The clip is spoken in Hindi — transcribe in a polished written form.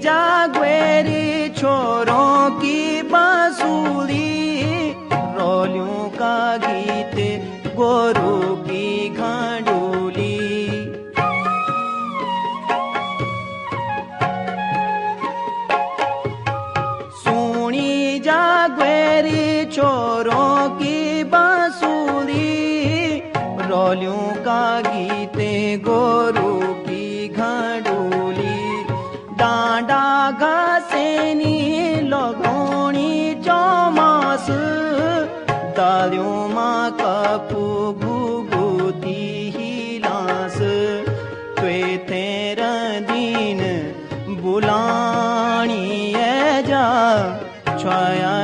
जागवेरी छोरों की बांसुरी, रोलियों का गीत गोरू की घाडूली। सुनी जागवेरी छोरों की बांसुरी, रोलियों का गीत गोरू की घाडूली। डांडा घासेनी लगोणी चौमास, दालियों माँ कपू घुघुती हिलास। त्वे तेरा दिन बुलानी है जा छाया